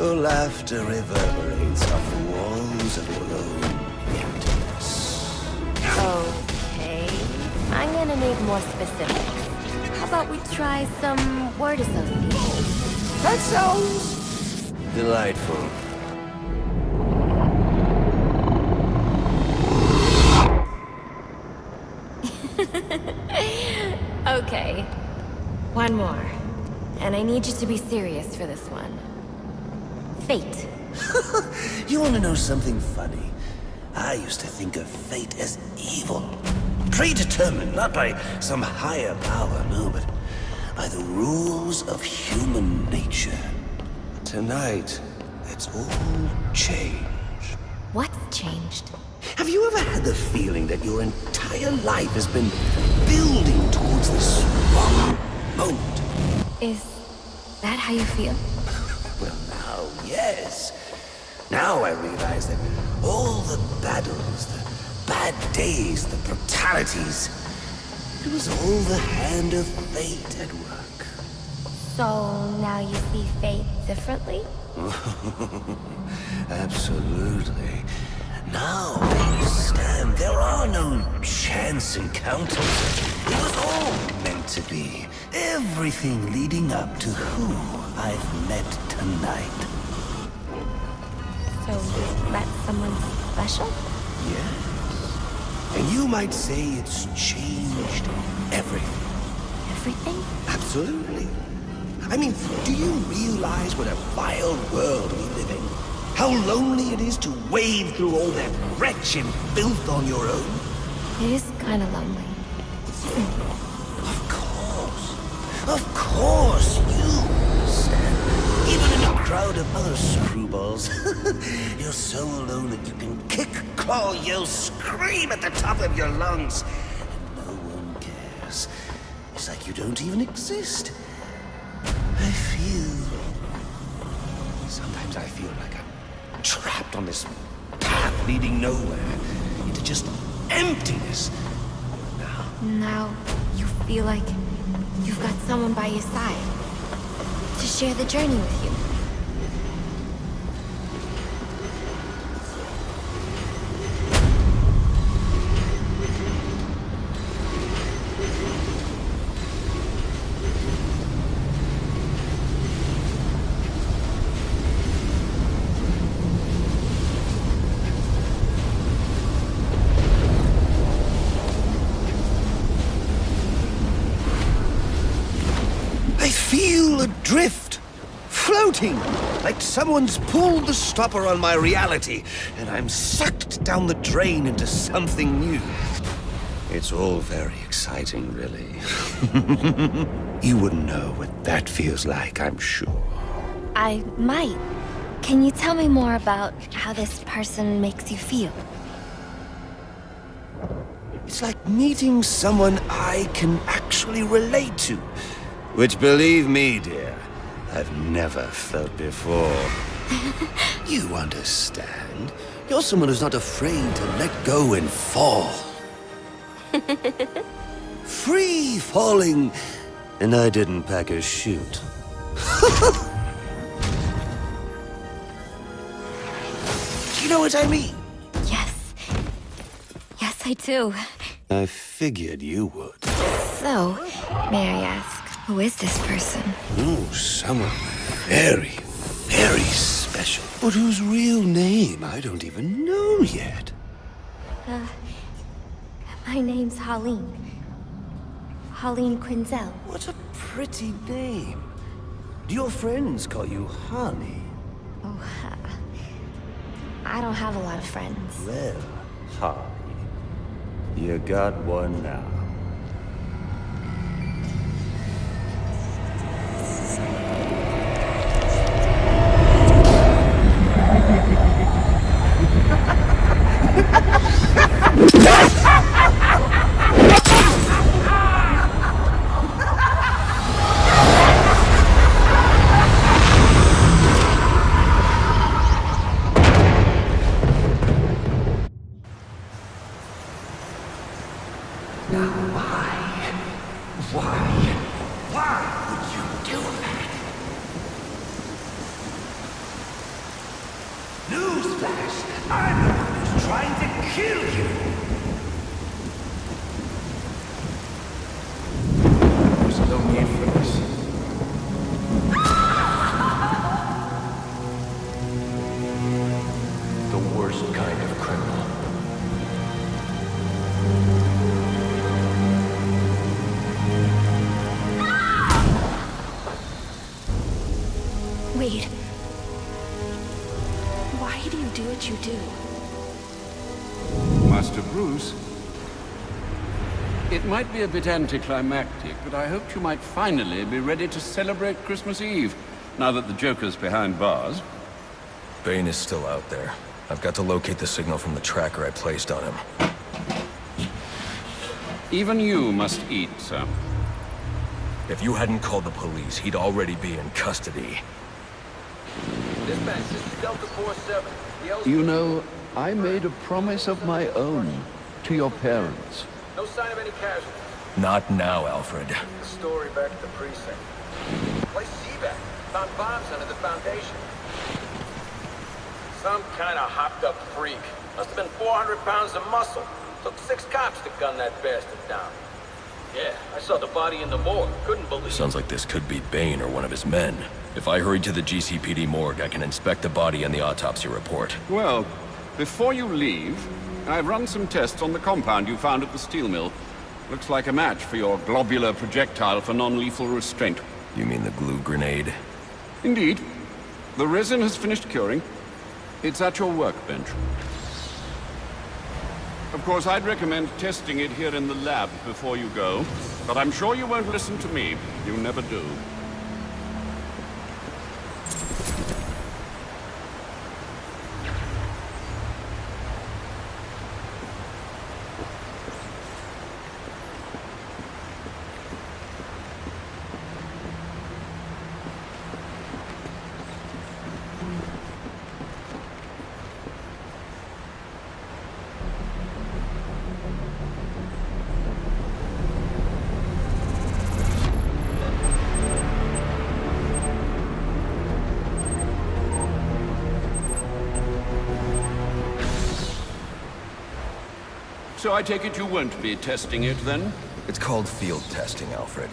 Your laughter reverberates off the walls of your own emptiness. Okay. I'm gonna need more specifics. How about we try some word association? That sounds delightful. Okay. One more. And I need you to be serious for this one. Fate. You want to know something funny? I used to think of fate as evil. Predetermined, not by some higher power, no, but by the rules of human nature. Tonight, it's all changed. What's changed? Have you ever had the feeling that your entire life has been building towards this one moment? Is that how you feel? Well, now, yes. Now I realize that all the battles, the bad days, the brutalities, it was all the hand of fate at work. So now you see fate differently? Absolutely. Now I understand there are no chance encounters. It was all meant to be. Everything leading up to who I've met tonight. So you've met someone special? Yes. And you might say it's changed everything. Everything? Absolutely. I mean, do you realize what a vile world we live in? How lonely it is to wade through all that wretched filth on your own? It is kind of lonely. Of course, you understand. Even in a crowd of other screwballs, you're so alone that you can kick, claw, yell, scream at the top of your lungs. And no one cares. It's like you don't even exist. Sometimes I feel like I'm trapped on this path leading nowhere, into just emptiness. Now you feel like you've got someone by your side to share the journey with you. Adrift, floating, like someone's pulled the stopper on my reality, and I'm sucked down the drain into something new. It's all very exciting, really. You wouldn't know what that feels like, I'm sure. I might. Can you tell me more about how this person makes you feel? It's like meeting someone I can actually relate to. Which, believe me, dear, I've never felt before. You understand. You're someone who's not afraid to let go and fall. Free falling, and I didn't pack a chute. You know what I mean? Yes. Yes, I do. I figured you would. So, may I ask, who is this person? Oh, someone very, very special. But whose real name I don't even know yet. My name's Harleen. Harleen Quinzel. What a pretty name. Do your friends call you Honey? Oh, I don't have a lot of friends. Well, Honey, you got one now. Why would you do that? Newsflash! I'm the one who's trying to kill you! There's no need for this. The worst kind of criminal. Wait. Why do you do what you do? Master Bruce, it might be a bit anticlimactic, but I hoped you might finally be ready to celebrate Christmas Eve, now that the Joker's behind bars. Bane is still out there. I've got to locate the signal from the tracker I placed on him. Even you must eat, sir. If you hadn't called the police, he'd already be in custody. Dispatch, this is Delta 47. You know, I made a promise of my own to your parents. No sign of any casualties. Not now, Alfred. The story back at the precinct. Place Seaback. Found bombs under the foundation. Some kind of hopped-up freak. Must have been 400 pounds of muscle. Took 6 cops to gun that bastard down. Yeah, I saw the body in the morgue. Couldn't believe it. Sounds like this could be Bane or one of his men. If I hurry to the GCPD morgue, I can inspect the body and the autopsy report. Well, before you leave, I've run some tests on the compound you found at the steel mill. Looks like a match for your globular projectile for non-lethal restraint. You mean the glue grenade? Indeed. The resin has finished curing. It's at your workbench. Of course, I'd recommend testing it here in the lab before you go, but I'm sure you won't listen to me. You never do. So I take it you won't be testing it, then? It's called field testing, Alfred.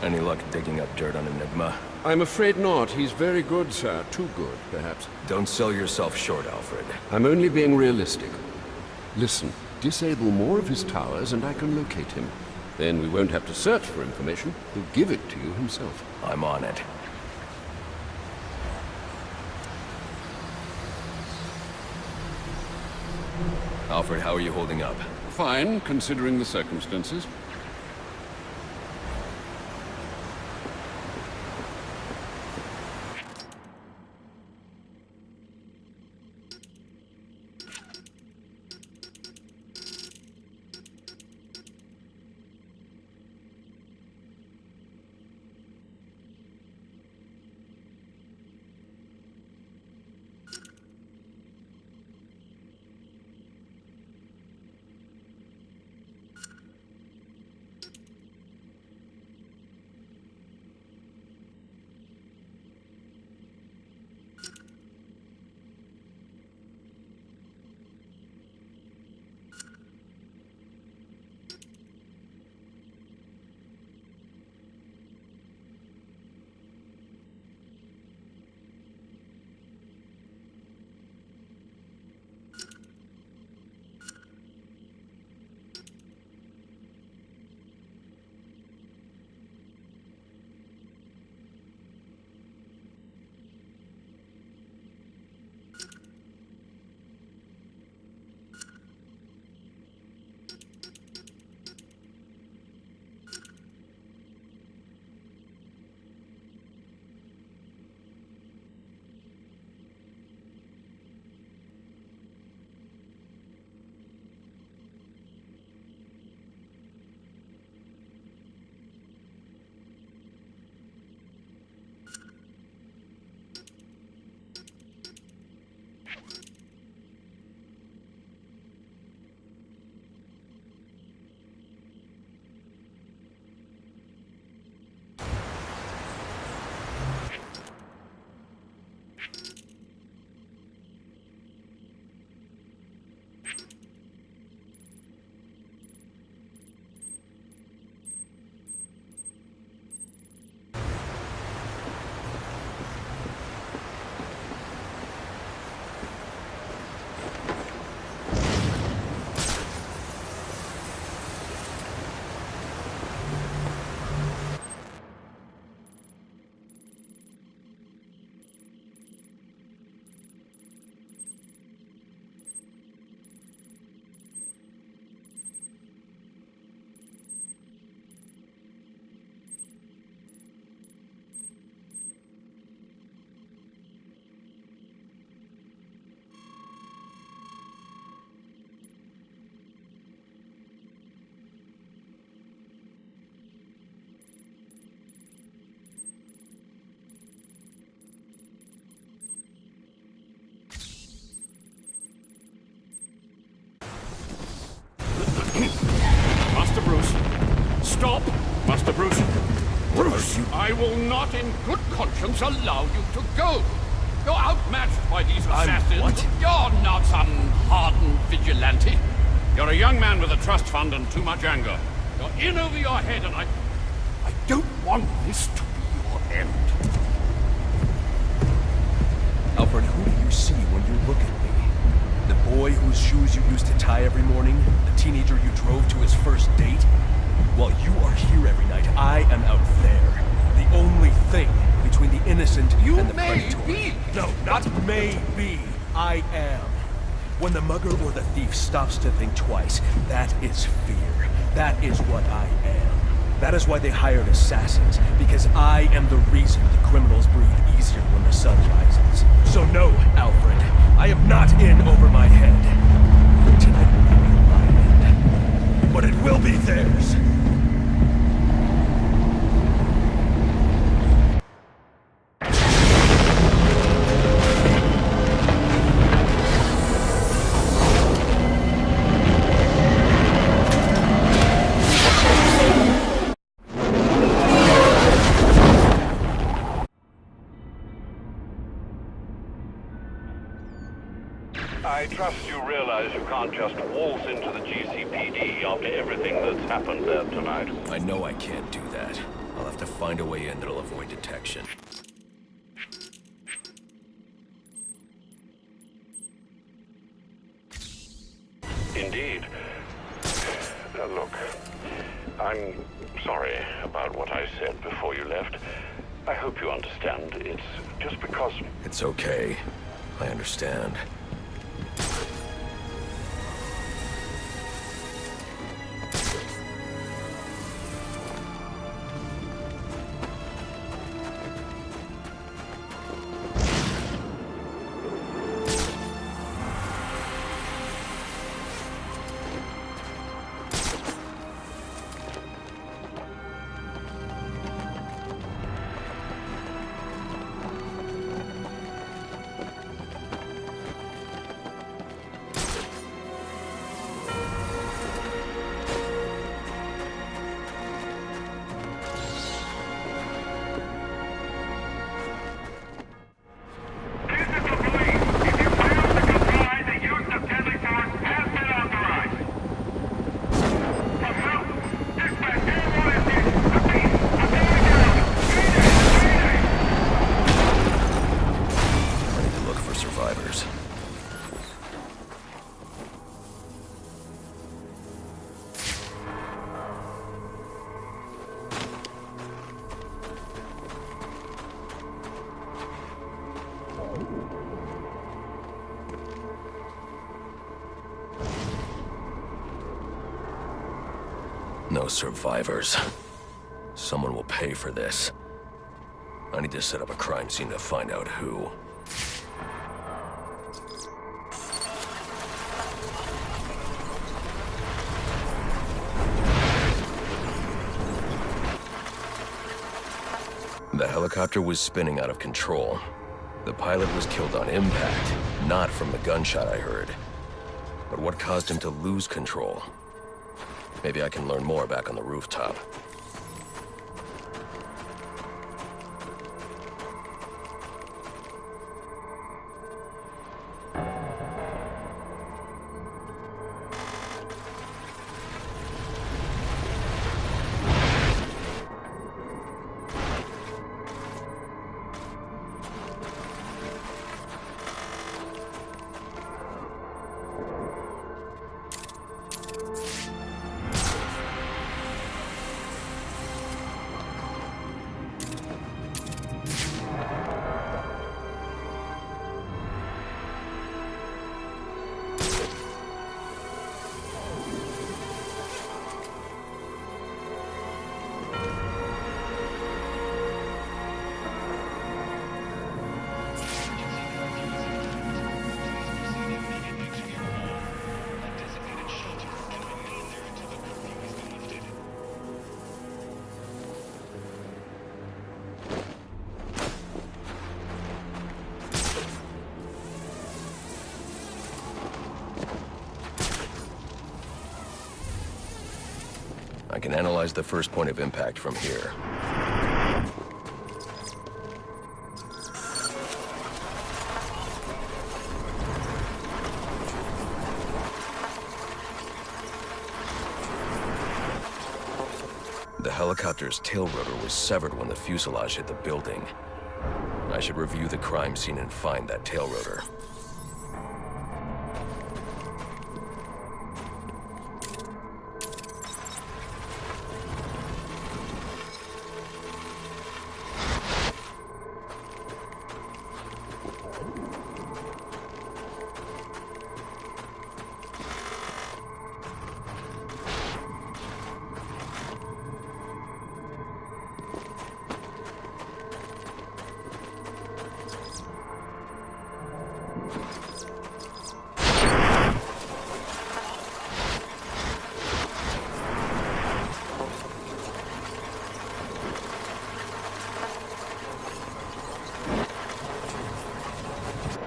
Any luck digging up dirt on Enigma? I'm afraid not. He's very good, sir. Too good, perhaps. Don't sell yourself short, Alfred. I'm only being realistic. Listen, disable more of his towers and I can locate him. Then we won't have to search for information. He'll give it to you himself. I'm on it. Alfred, how are you holding up? Fine, considering the circumstances. I will not in good conscience allow you to go. You're outmatched by these assassins. What? You're not some hardened vigilante. You're a young man with a trust fund and too much anger. You're in over your head, and I don't want this to be your end. Alfred, who do you see when you look at me? The boy whose shoes you used to tie every morning? The teenager you drove to his first date? While you are here every night, I am out there. The only thing between the innocent and the predator. Be. No, not maybe. I am. When the mugger or the thief stops to think twice, that is fear. That is what I am. That is why they hired assassins, because I am the reason the criminals breathe easier when the sun rises. So no, Alfred, I am not in over my head. Tonight will be my end, but it will be theirs. I trust you realize you can't just waltz into the GCPD after everything that's happened there tonight. I know I can't do that. I'll have to find a way in that'll avoid detection. Indeed. Look, I'm sorry about what I said before you left. I hope you understand. It's just because... It's okay. I understand. No survivors. Someone will pay for this. I need to set up a crime scene to find out who. The helicopter was spinning out of control. The pilot was killed on impact, not from the gunshot I heard. But what caused him to lose control? Maybe I can learn more back on the rooftop. I can analyze the first point of impact from here. helicopter's tail rotor was severed when the fuselage hit the building. I should review the crime scene and find that tail rotor.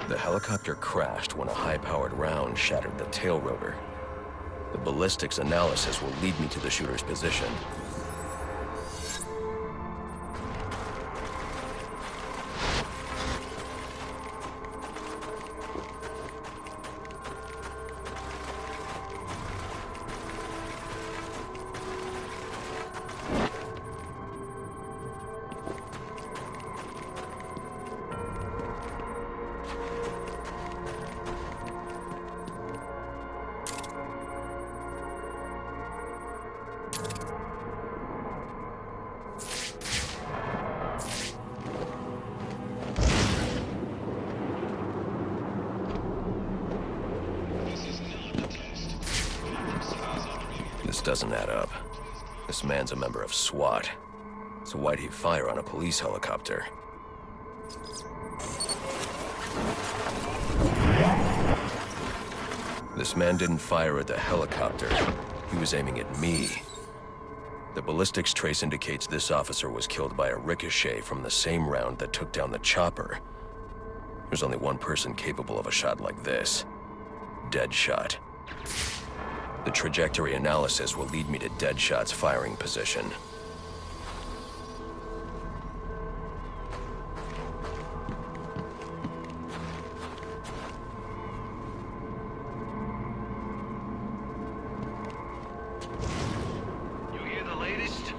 The helicopter crashed when a high-powered round shattered the tail rotor. The ballistics analysis will lead me to the shooter's position. This doesn't add up. This man's a member of SWAT. So why'd he fire on a police helicopter? This man didn't fire at the helicopter. He was aiming at me. The ballistics trace indicates this officer was killed by a ricochet from the same round that took down the chopper. There's only one person capable of a shot like this. Deadshot. The trajectory analysis will lead me to Deadshot's firing position. You hear the latest?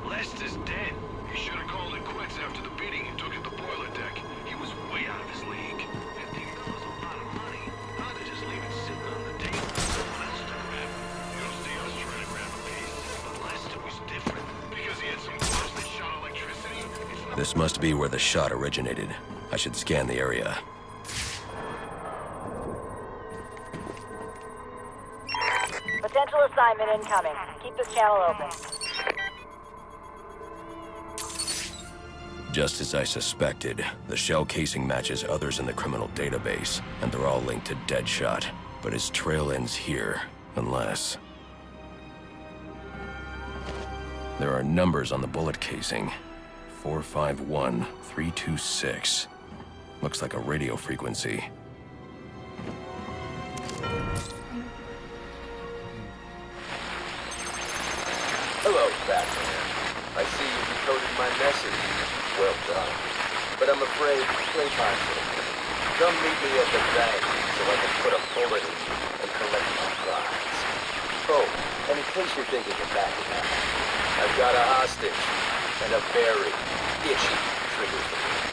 Lester's dead. He should have called it quits after the beating he took at the boiler deck. He was way out of his league. $15 a lot of money. Hard to just leave it sitting on the table for someone else to grab. You don't see us trying to grab a piece. But Lester was different. Because he had some gloves that shot electricity. This must be where the shot originated. I should scan the area. Potential assignment incoming. Keep this channel open. Just as I suspected, the shell casing matches others in the criminal database, and they're all linked to Deadshot. But his trail ends here, unless... There are numbers on the bullet casing. 451326. Looks like a radio frequency. Hello, Batman. I see you decoded my message. Well done. But I'm afraid playtime's over. Come meet me at the bank so I can put a bullet in you and collect my prize. Oh, and in case you're thinking of backing out, I've got a hostage and a very itchy trigger finger.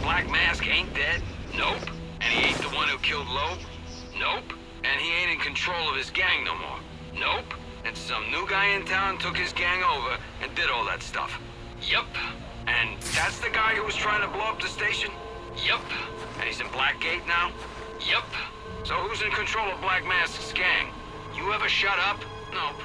Black Mask ain't dead? Nope. And he ain't the one who killed Loeb? Nope. And he ain't in control of his gang no more? Nope. And some new guy in town took his gang over and did all that stuff? Yup. And that's the guy who was trying to blow up the station? Yup. And he's in Blackgate now? Yup. So who's in control of Black Mask's gang? You ever shut up? Nope.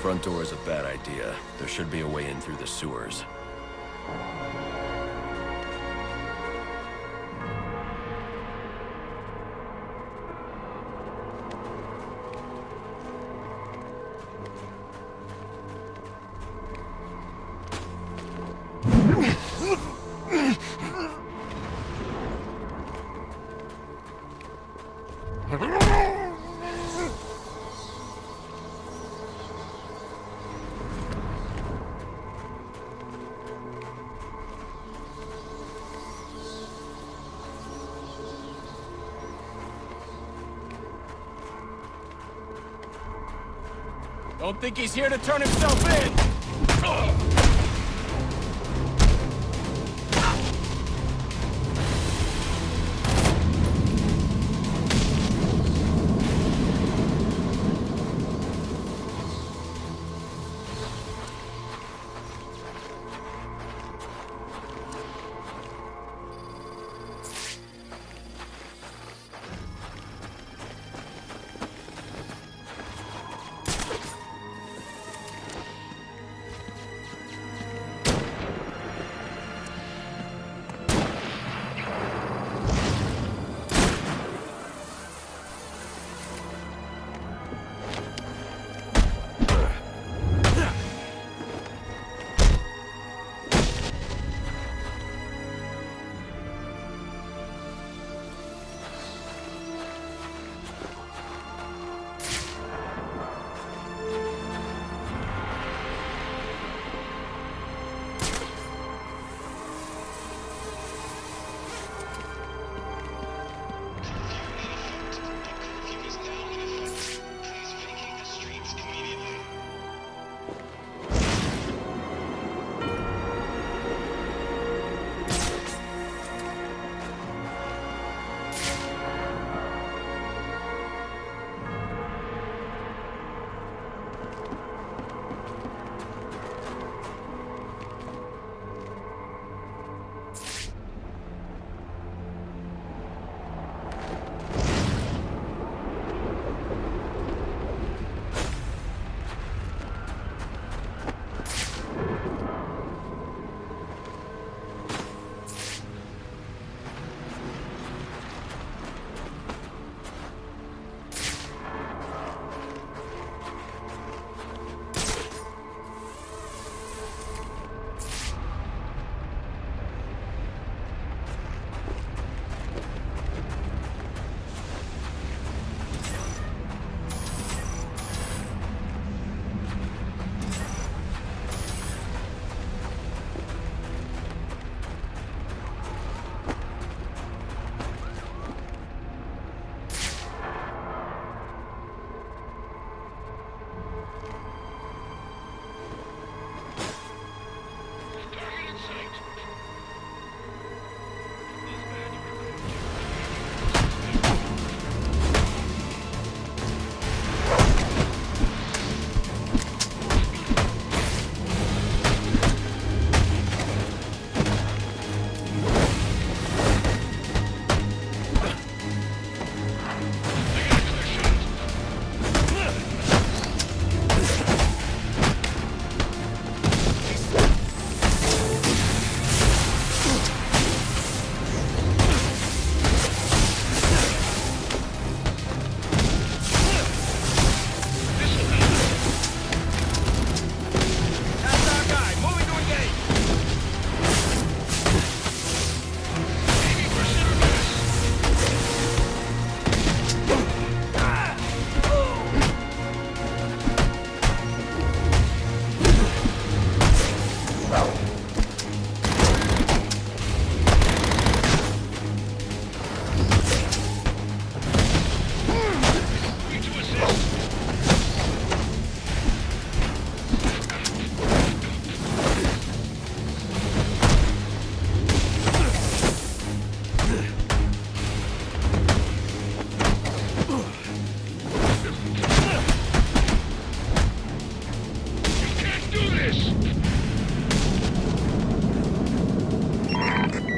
The front door is a bad idea. There should be a way in through the sewers. Don't think he's here to turn himself in!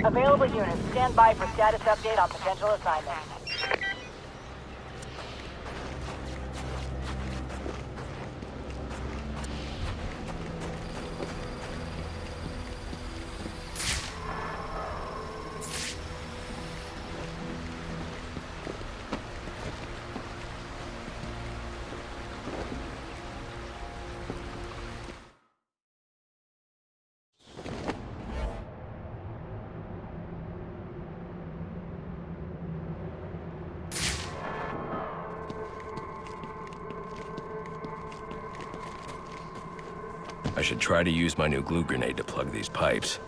Available units, stand by for status update on potential assignment. I should try to use my new glue grenade to plug these pipes.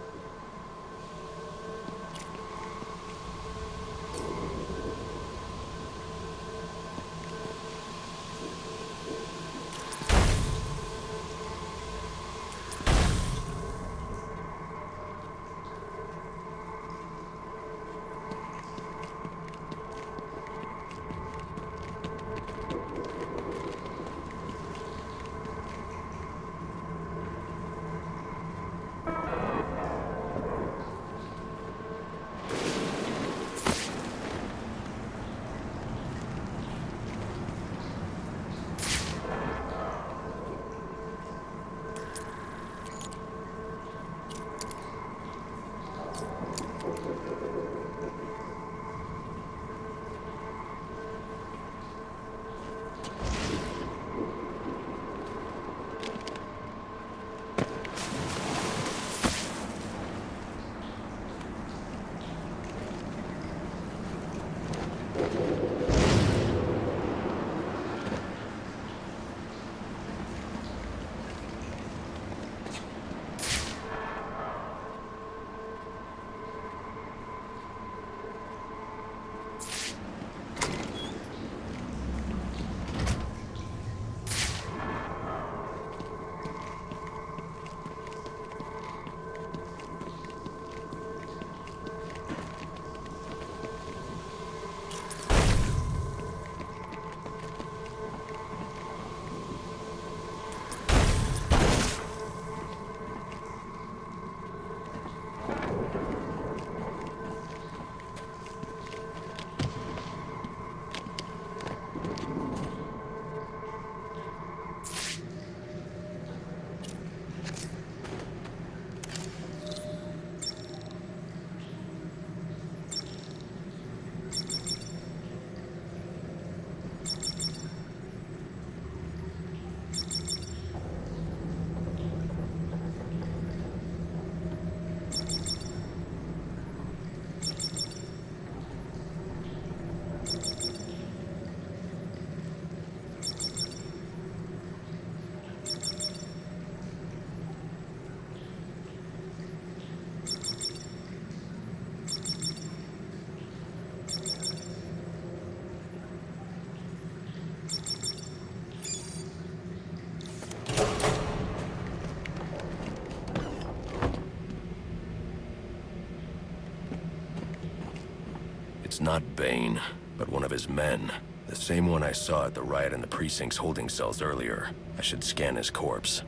It's not Bane, but one of his men. The same one I saw at the riot in the precinct's holding cells earlier. I should scan his corpse.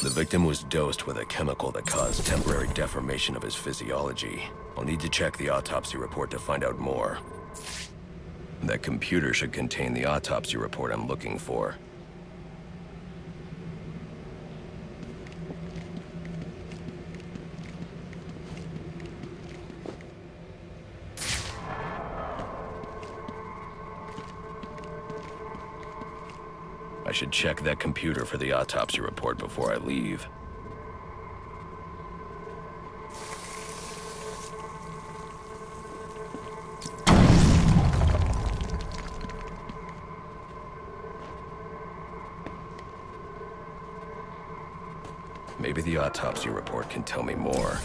The victim was dosed with a chemical that caused temporary deformation of his physiology. I'll need to check the autopsy report to find out more. That computer should contain the autopsy report I'm looking for. I should check that computer for the autopsy report before I leave. Maybe the autopsy report can tell me more.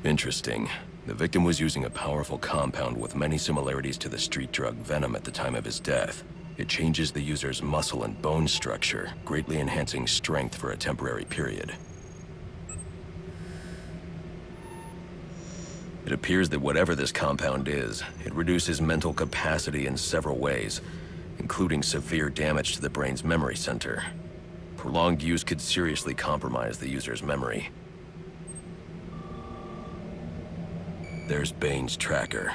Interesting. The victim was using a powerful compound with many similarities to the street drug Venom at the time of his death. It changes the user's muscle and bone structure, greatly enhancing strength for a temporary period. It appears that whatever this compound is, it reduces mental capacity in several ways, including severe damage to the brain's memory center. Prolonged use could seriously compromise the user's memory. There's Bane's tracker.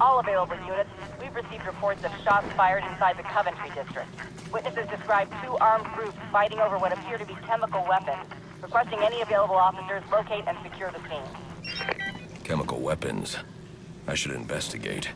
All available units, we've received reports of shots fired inside the Coventry district. Witnesses describe two armed groups fighting over what appear to be chemical weapons. Requesting any available officers locate and secure the scene. Chemical weapons. I should investigate.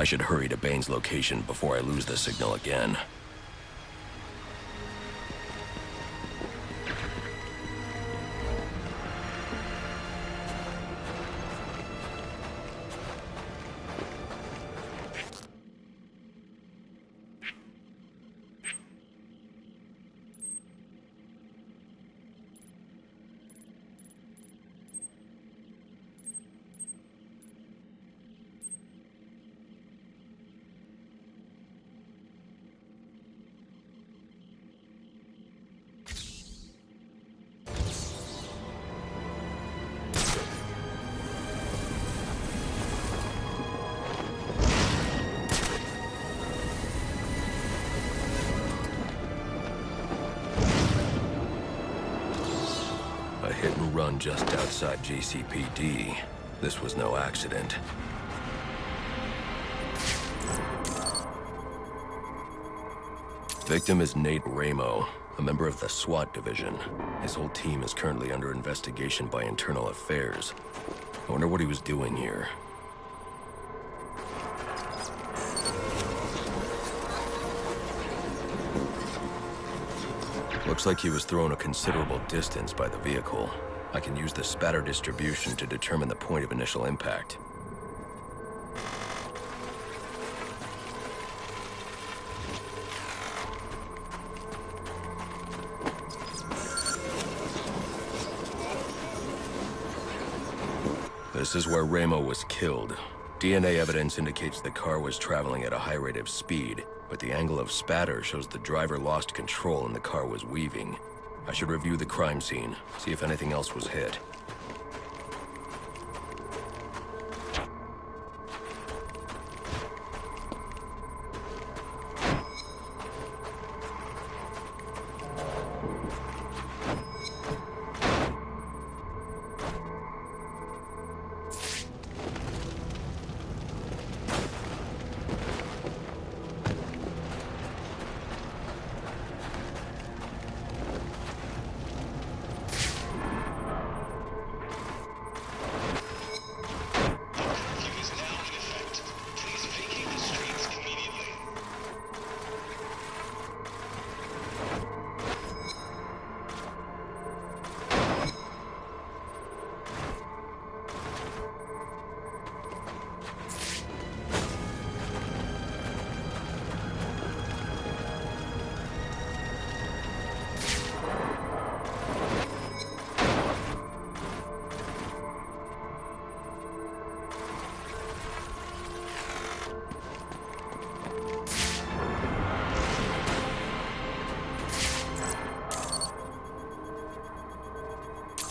I should hurry to Bane's location before I lose the signal again. A hit and run just outside GCPD. This was no accident. Victim is Nate Ramo, a member of the SWAT division. His whole team is currently under investigation by Internal Affairs. I wonder what he was doing here. Looks like he was thrown a considerable distance by the vehicle. I can use the spatter distribution to determine the point of initial impact. This is where Ramo was killed. DNA evidence indicates the car was traveling at a high rate of speed, but the angle of spatter shows the driver lost control and the car was weaving. I should review the crime scene, see if anything else was hit.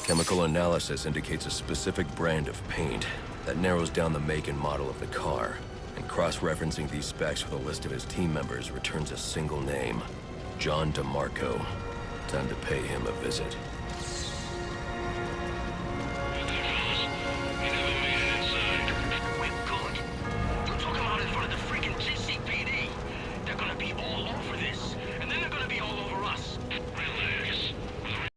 Chemical analysis indicates a specific brand of paint. That narrows down the make and model of the car. And cross-referencing these specs with a list of his team members returns a single name: John DeMarco. Time to pay him a visit.